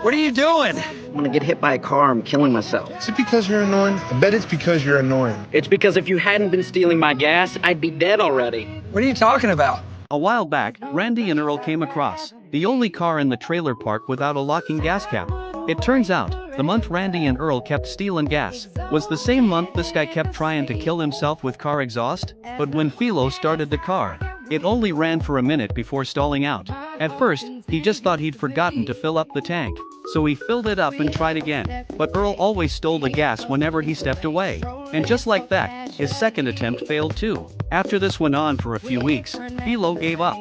What are you doing? I'm gonna get hit by a car. I'm killing myself. Is it because you're annoying? I bet it's because you're annoying. It's because if you hadn't been stealing my gas, I'd be dead already. What are you talking about? A while back, Randy and Earl came across the only car in the trailer park without a locking gas cap. It turns out, the month Randy and Earl kept stealing gas was the same month this guy kept trying to kill himself with car exhaust. But when Philo started the car, it only ran for a minute before stalling out. At first, he just thought he'd forgotten to fill up the tank, so he filled it up and tried again. But Earl always stole the gas whenever he stepped away. And just like that, his second attempt failed too. After this went on for a few weeks, Philo gave up.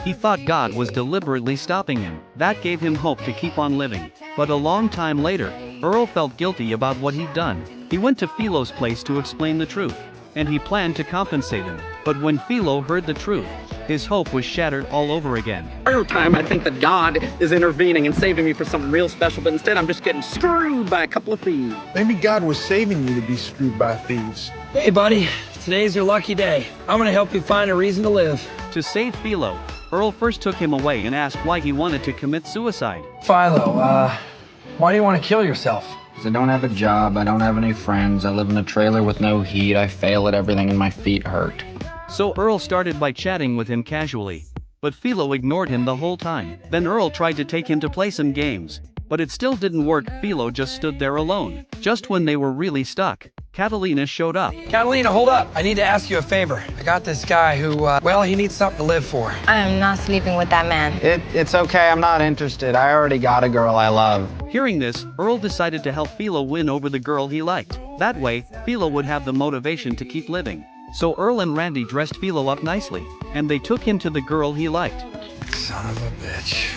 He thought God was deliberately stopping him. That gave him hope to keep on living. But a long time later, Earl felt guilty about what he'd done. He went to Philo's place to explain the truth, and he planned to compensate him. But when Philo heard the truth, his hope was shattered all over again. Every time I think that God is intervening and saving me for something real special, but instead I'm just getting screwed by a couple of thieves. Maybe God was saving you to be screwed by thieves. Hey, buddy. Today's your lucky day. I'm gonna help you find a reason to live. To save Philo, Earl first took him away and asked why he wanted to commit suicide. Philo, why do you want to kill yourself? Because I don't have a job, I don't have any friends, I live in a trailer with no heat, I fail at everything and my feet hurt. So Earl started by chatting with him casually. But Philo ignored him the whole time. Then Earl tried to take him to play some games. But it still didn't work. Philo just stood there alone. Just when they were really stuck, Catalina showed up. Catalina, hold up. I need to ask you a favor. I got this guy who, well, he needs something to live for. I am not sleeping with that man. It's okay, I'm not interested. I already got a girl I love. Hearing this, Earl decided to help Philo win over the girl he liked. That way, Philo would have the motivation to keep living. So Earl and Randy dressed Philo up nicely, and they took him to the girl he liked. Son of a bitch.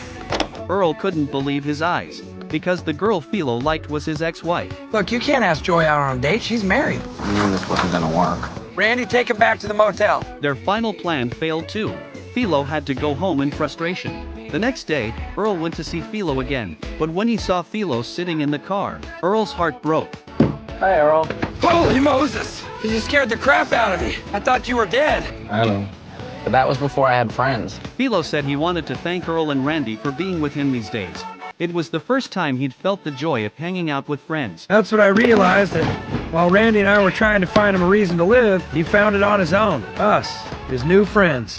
Earl couldn't believe his eyes, because the girl Philo liked was his ex-wife. Look, you can't ask Joy out on a date. She's married. I knew this wasn't gonna work. Randy, take him back to the motel. Their final plan failed too. Philo had to go home in frustration. The next day, Earl went to see Philo again, but when he saw Philo sitting in the car, Earl's heart broke. Hey, Earl. Holy Moses! You scared the crap out of me. I thought you were dead. I know. But that was before I had friends. Philo said he wanted to thank Earl and Randy for being with him these days. It was the first time he'd felt the joy of hanging out with friends. That's what I realized, that while Randy and I were trying to find him a reason to live, he found it on his own. Us, his new friends.